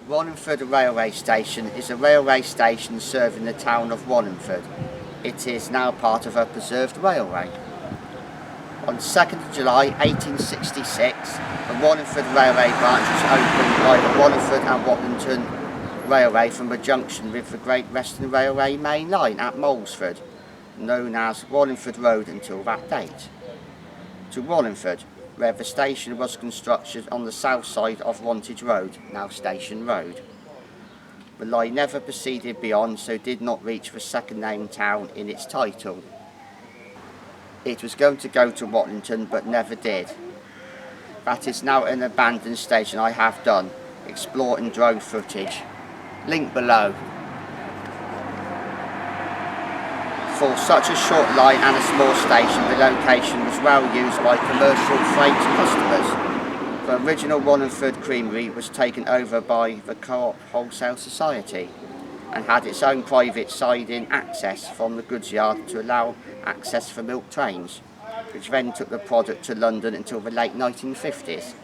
Wallingford Railway Station is a railway station serving the town of Wallingford. It is now part of a preserved railway. On 2nd of July 1866, the Wallingford Railway branch was opened by the Wallingford and Watlington Railway from a junction with the Great Western Railway main line at Moulsford, known as Wallingford Road until that date, to Wallingford, where the station was constructed on the south side of Wantage Road, now Station Road. The line never proceeded beyond, so did not reach the second named town in its title. It was going to go to Watlington but never did. That is now an abandoned station. I have done explore and drone footage. Link below. For such a short line and a small station, the location was well used by commercial freight customers. The original Wallingford creamery was taken over by the Co-op Wholesale Society and had its own private side-in access from the goods yard to allow access for milk trains, which then took the product to London until the late 1950s.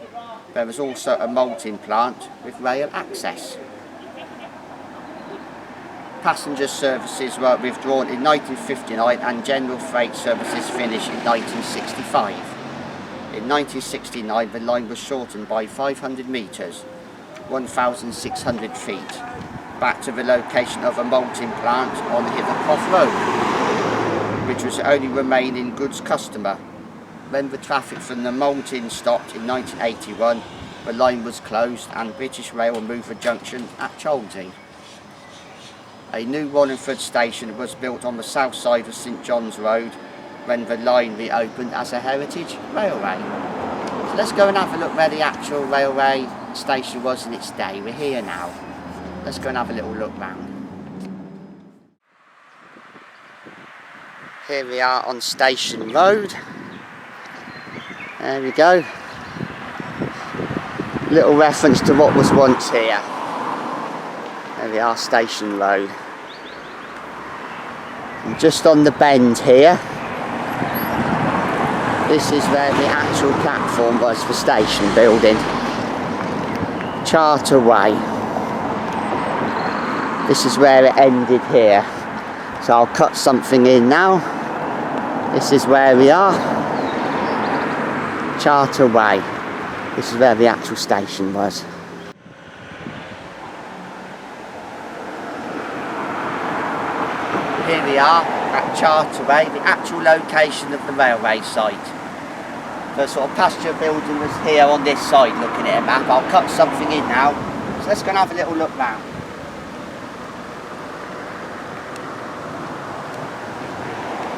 There was also a malting plant with rail access. Passenger services were withdrawn in 1959 and general freight services finished in 1965. In 1969 the line was shortened by 500 metres, 1,600 feet, back to the location of a malting plant on Hithercroft Road, which was the only remaining goods customer. When the traffic from the malting stopped in 1981, the line was closed and British Rail moved the junction at Cholsey. A new Wallingford station was built on the south side of St John's Road when the line reopened as a heritage railway. So let's go and have a look where the actual railway station was in its day. We're here now. Let's go and have a little look round. Here we are on Station Road. There we go. Little reference to what was once here. There we are, Station Road. And just on the bend here, this is where the actual platform was for station building. Charter Way. This is where it ended here. So I'll cut something in now. This is where we are. Charter Way. This is where the actual station was. Here we are at Charter Way, the actual location of the railway site. The sort of pasture building was here on this side, looking at a map. I'll cut something in now, so let's go and have a little look round.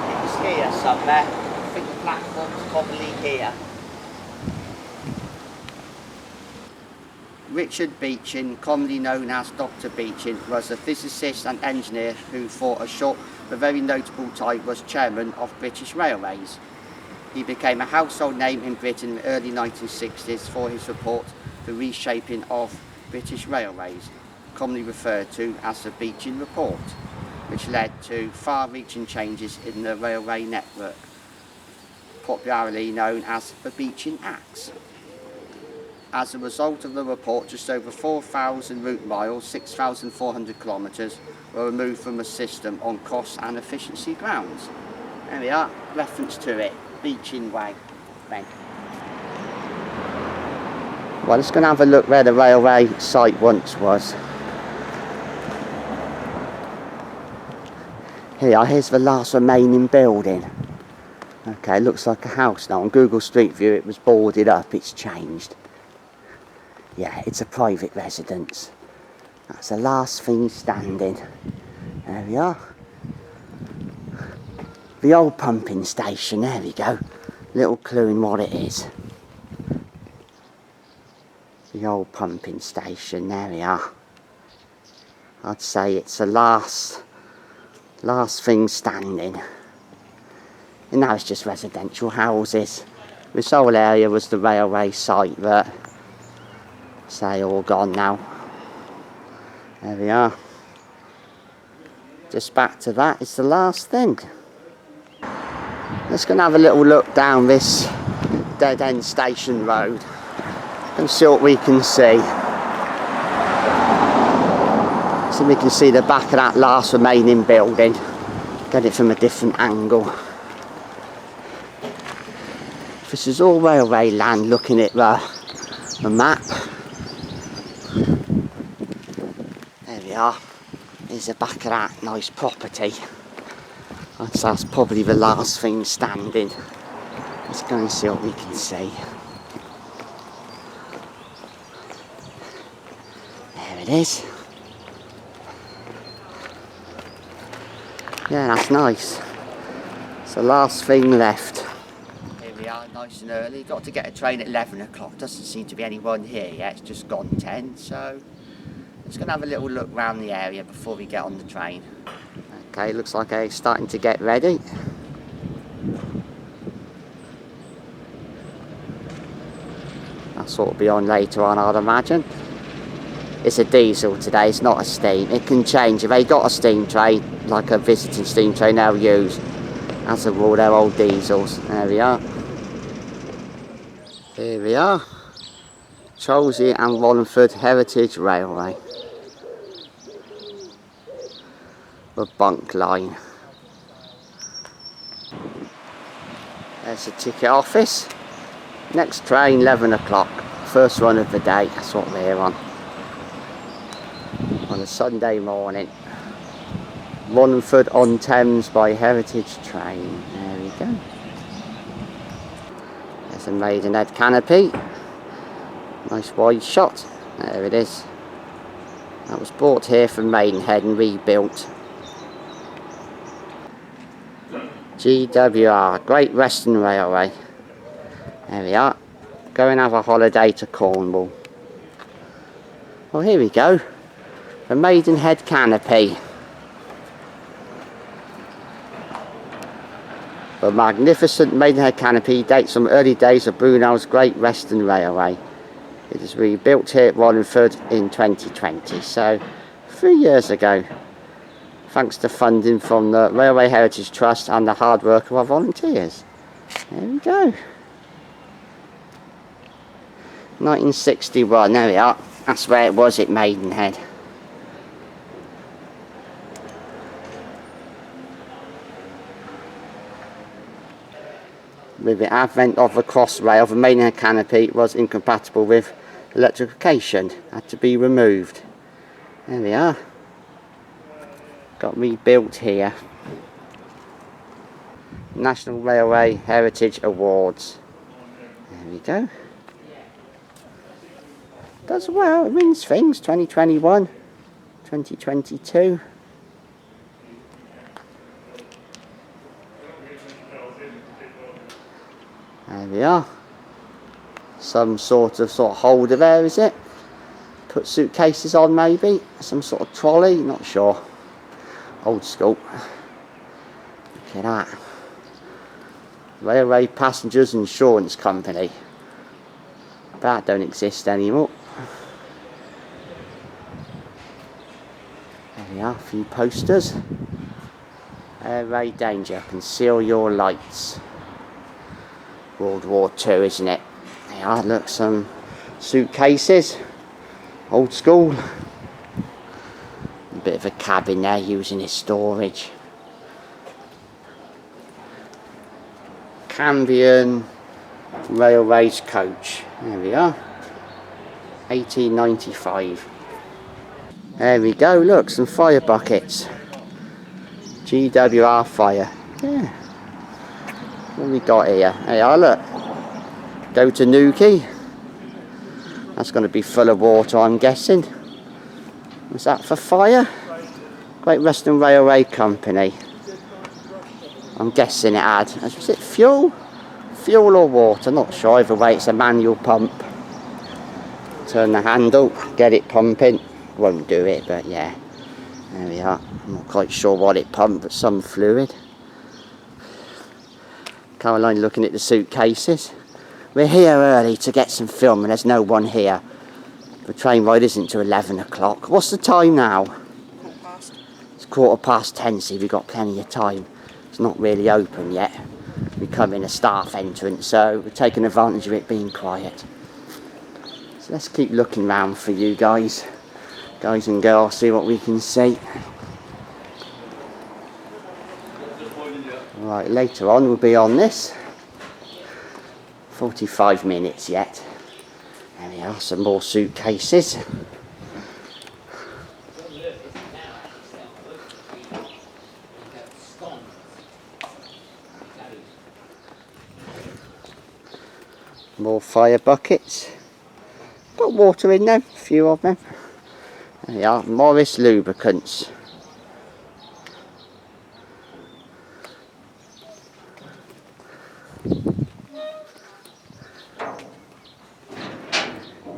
It was here somewhere. I think the platform's probably here. Richard Beechin, commonly known as Dr. Beechin, was a physicist and engineer who for a short but very notable time was chairman of British Railways. He became a household name in Britain in the early 1960s for his report The Reshaping of British Railways, commonly referred to as the Beechin Report, which led to far-reaching changes in the railway network, popularly known as the Beechin Acts. As a result of the report, just over 4,000 route miles, 6,400 kilometres, were removed from the system on cost and efficiency grounds. There we are, reference to it, Beechin Way. Then. Well, let's go and have a look where the railway site once was. Here's the last remaining building. Okay, looks like a house now. On Google Street View it was boarded up, it's changed. Yeah, it's a private residence. That's the last thing standing. There we are. The old pumping station, there we go. Little clue in what it is. The old pumping station, there we are. I'd say it's the last thing standing. And now it's just residential houses. This whole area was the railway site, but say all gone now. There we are. Just back to that, it's the last thing. Let's go and have a little look down this dead end station road and see what we can see. So we can see the back of that last remaining building. Get it from a different angle. This is all railway land, looking at the map. There we are. There's the back of that nice property. That's probably the last thing standing. Let's go and see what we can see. There it is. Yeah, that's nice. It's the last thing left. Here we are, nice and early. Got to get a train at 11 o'clock. Doesn't seem to be anyone here yet. It's just gone 10, so just going to have a little look around the area before we get on the train. Okay, looks like it's starting to get ready. That's what will be on later on, I'd imagine. It's a diesel today, it's not a steam. It can change. If they got a steam train, like a visiting steam train they'll use, as a rule they're old diesels. There we are. Here we are. Cholsey and Wallingford Heritage Railway. The bunk line. There's the ticket office. Next train 11 o'clock. First run of the day, that's what we're on a Sunday morning. Wallingford-on-Thames by Heritage Train. There we go. There's a Maidenhead canopy. Nice wide shot. There it is. That was brought here from Maidenhead and rebuilt. GWR, Great Western Railway. There we are. Go and have a holiday to Cornwall. Well, here we go. The Maidenhead canopy. The magnificent Maidenhead canopy dates from early days of Brunel's Great Western Railway. It was rebuilt here at Wallingford in 2020, so 3 years ago, thanks to funding from the Railway Heritage Trust and the hard work of our volunteers. There we go. 1961, there we are. That's where it was at Maidenhead. With the advent of the Crossrail, the Maidenhead canopy was incompatible with electrification, had to be removed. There we are. Got rebuilt here. National Railway Heritage Awards. There we go. Does well, it wins things. 2021, 2022. There we are. Some sort of holder there, is it? Put suitcases on maybe. Some sort of trolley, not sure. Old school. Look at that. Railway Passengers Insurance Company. That don't exist anymore. There we are, a few posters. Air raid danger, conceal your lights. World War II, isn't it? There are, look, some suitcases. Old school. A bit of a cabin there using his storage. Cambion Railways coach. There we are. 1895. There we go, look, some fire buckets. GWR fire. Yeah. What have we got here? There you are, look. Go to Newquay. That's going to be full of water, I'm guessing. Was that for fire? Great Western Railway Company. I'm guessing it had. Was it fuel? Fuel or water? Not sure. Either way, it's a manual pump. Turn the handle, get it pumping. Won't do it, but yeah. There we are. I'm not quite sure what it pumped, but some fluid. Caroline looking at the suitcases. We're here early to get some film and there's no one here. The train ride isn't till 11 o'clock. What's the time now? 10:15. It's 10:15, so we've got plenty of time. It's not really open yet. We come in a staff entrance, so we're taking advantage of it being quiet. So let's keep looking round for you guys. Guys and girls, see what we can see. Right, later on we'll be on this. 45 minutes yet. There we are, some more suitcases. More fire buckets. Got water in them, a few of them. There we are, Morris lubricants.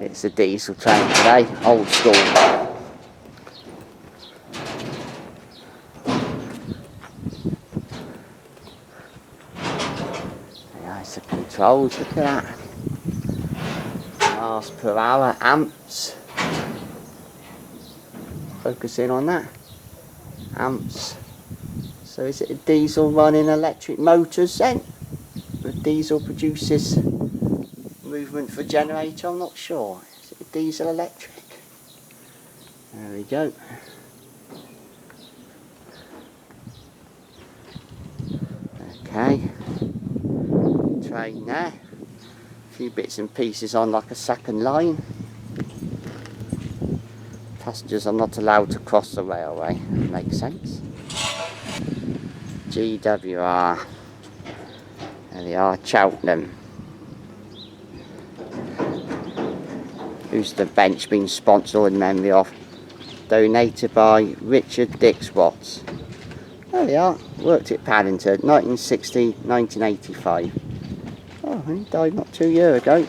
It's a diesel train today, old school. Nice the controls, look at that. Miles per hour, amps. Focus in on that. Amps. So is it a diesel running electric motors then? The diesel produces movement for generator, I'm not sure. Is it a diesel electric? There we go. Okay. Train there. A few bits and pieces on like a second line. Passengers are not allowed to cross the railway. Makes sense. GWR. There we are, Cheltenham. Who's the bench been sponsored in memory of? Donated by Richard Dix Watts. There we are, worked at Paddington, 1960, 1985. Oh, he died not 2 years ago,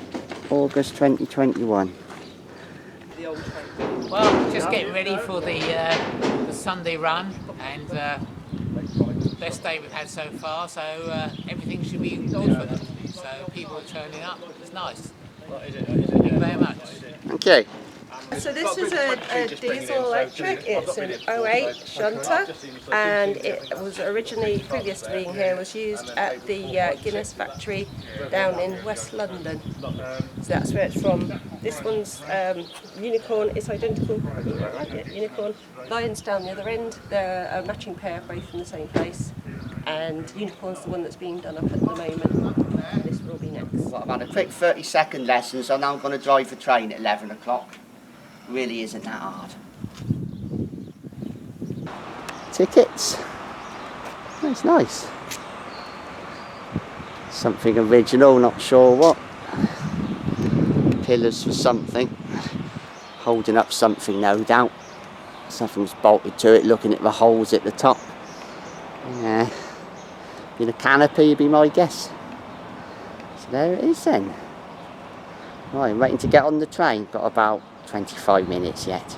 August 2021. Well, just getting ready for the Sunday run, and best day we've had so far, so everything should be good for them. So people are turning up, it's nice. Thank you very much. Thank you. So this is a diesel electric, it's an 08 shunter, and it was originally, previous to being here, was used at the Guinness factory down in West London. So that's where it's from. This one's unicorn, it's identical, I think I like it, unicorn. Lions down the other end, they're a matching pair, both from the same place. And unicorn's the one that's being done up at the moment. This will be next. Well, I've had a quick 30-second lesson, so now I'm going to drive the train at 11 o'clock. Really isn't that hard. Tickets. That's nice. Something original, not sure what. Pillars for something. Holding up something, no doubt. Something's bolted to it, looking at the holes at the top. Yeah. In a canopy would be my guess. So there it is then. Right, I'm waiting to get on the train. Got about 25 minutes yet.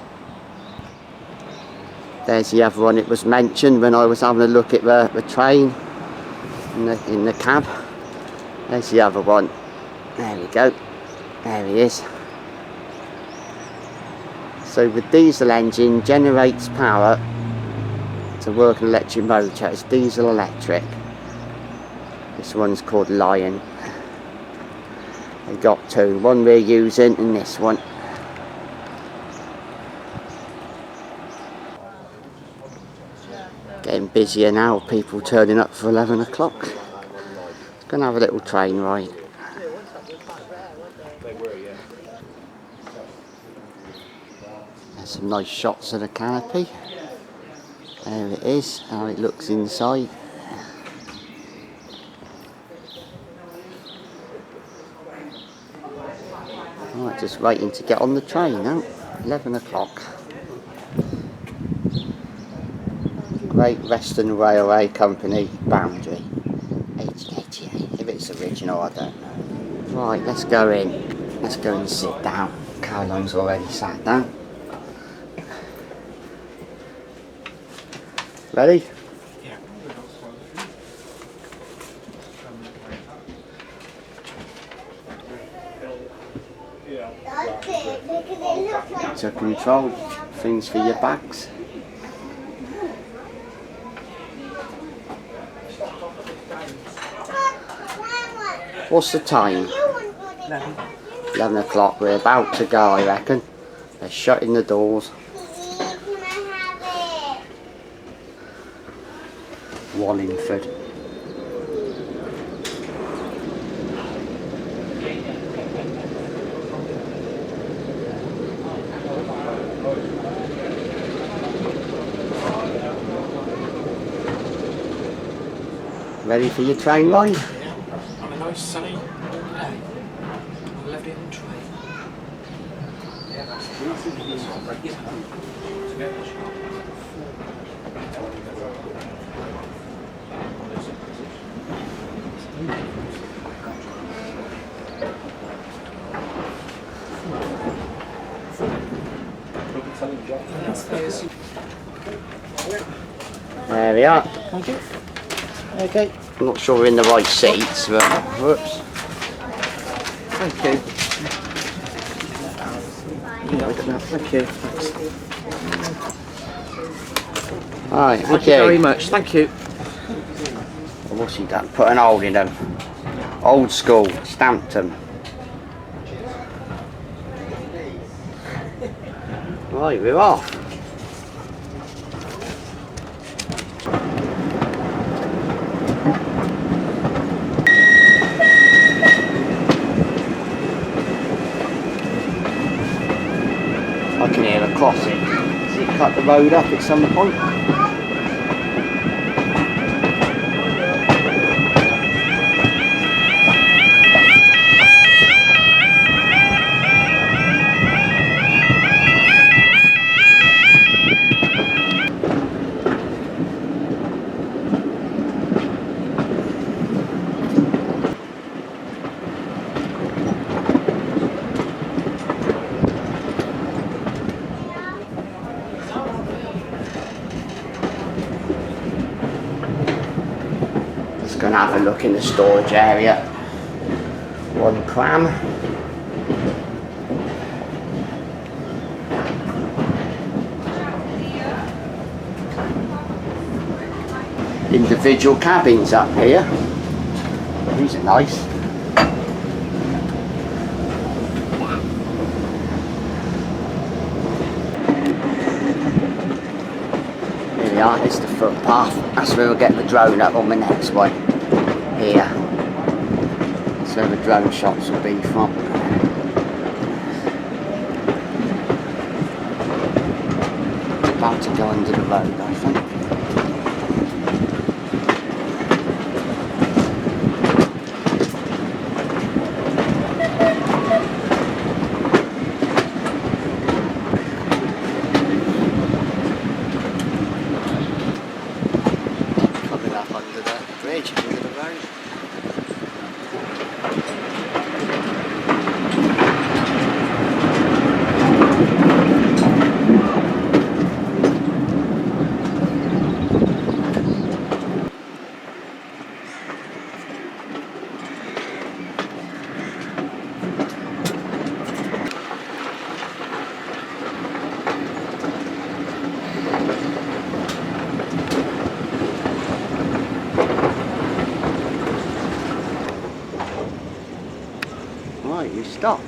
There's the other one. It was mentioned when I was having a look at the train in the cab. There's the other one. There we go. There he is. So the diesel engine generates power to work an electric motor. It's diesel electric. This one's called Lion. They got two. One we're using and this one. Getting busier now, people turning up for 11 o'clock. Gonna have a little train ride. There's some nice shots of the canopy. There it is, how it looks inside. Right, just waiting to get on the train now. 11 o'clock. Great Western Railway Company, Boundary, 1888. If it's original, I don't know. Right, let's go in. Let's go and sit down. Caroline's already sat down. Ready? Yeah. To control things for your bags. What's the time? 11 o'clock. We're about to go, I reckon. They're shutting the doors. Wallingford. Ready for your train ride? Yeah, on a nice sunny day. On a left-hand train. Yeah, that's There we are. Thank you. Okay. I'm not sure we're in the right seats, but whoops. Thank you. Thank you. Alright, Thank you very much. Thank you. What's he done? Put an old in them. Old school, stamped them. Right, we're off. I can hear a crossing. Does it cut the road up at some point? Going to have a look in the storage area. One pram. Individual cabins up here. These are nice. Here we are, it's the footpath. That's where we'll get the drone up on the next one. Here. That's where the drone shots will be from. It's about to go under the road, I think. Coming up under the bridge, under the road. Right, you stopped.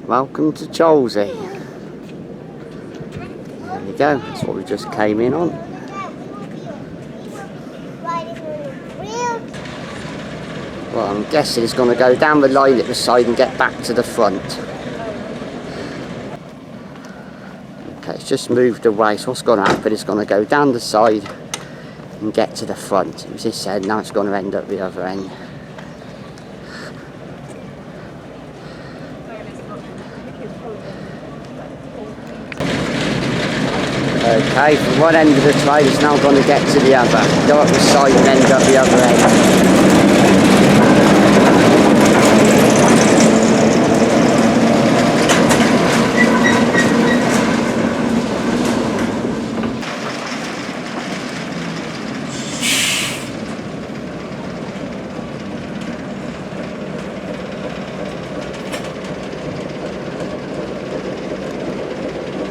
Welcome to Cholsey. There we go, that's what we just came in on. Well, I'm guessing it's going to go down the line at the side and get back to the front. Okay, it's just moved away, so what's going to happen is going to go down the side and get to the front. It was this end, now it's going to end up the other end. Okay, from one end of the train it's now going to get to the other. Go up the side and end up the other end.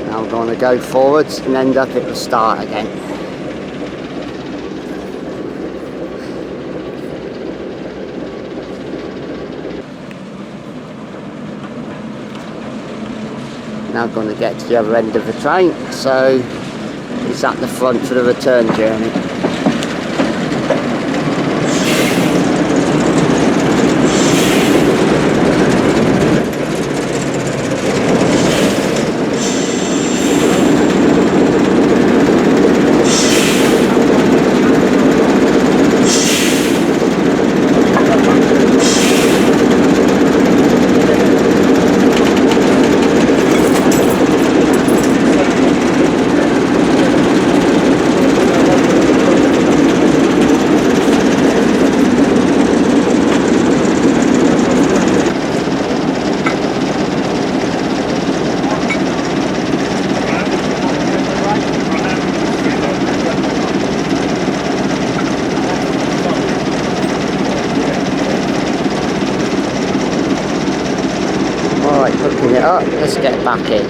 Now we're going to go forwards and end up at the start again. Now going to get to the other end of the train, so it's at the front for the return journey. Hooking it up, let's get back in.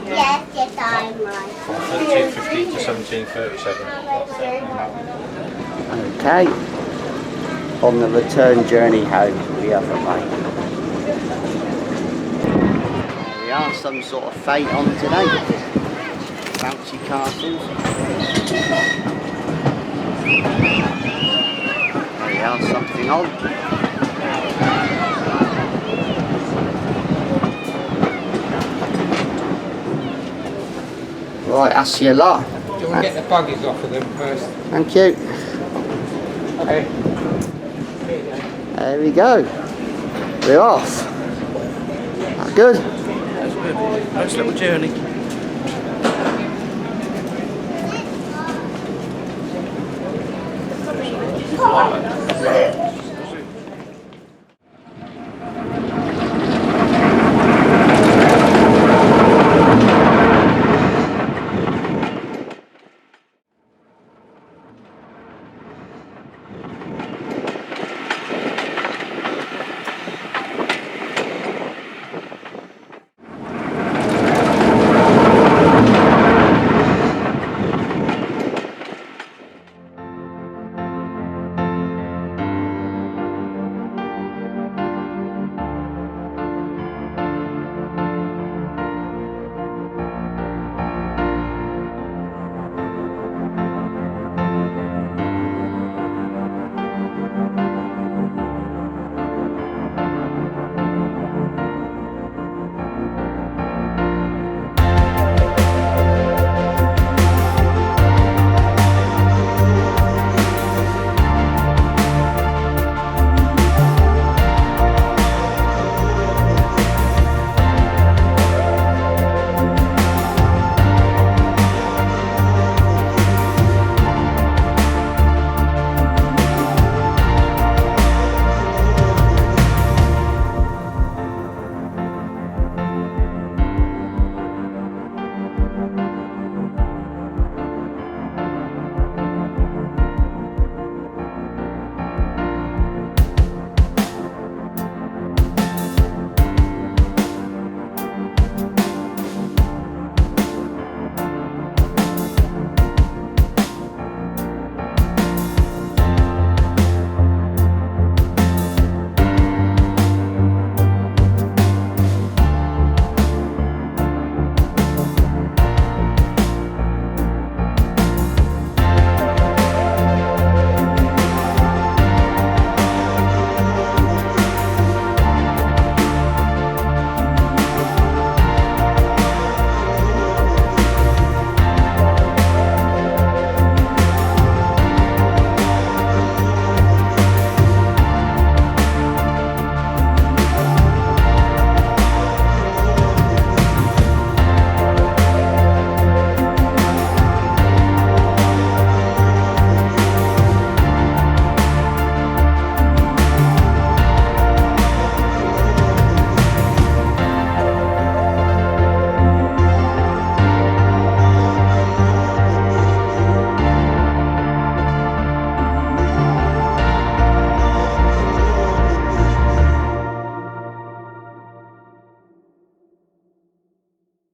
Yes, I'm right. 1350 to 1737. Okay, on the return journey home the other way. There we are, some sort of fate on today. Bouncy castles. There we are, something on. Right, that's your lot. Do you want to get the buggies off of them first? Thank you. Okay. There we go. We're off. That's good. That's good. Nice little journey.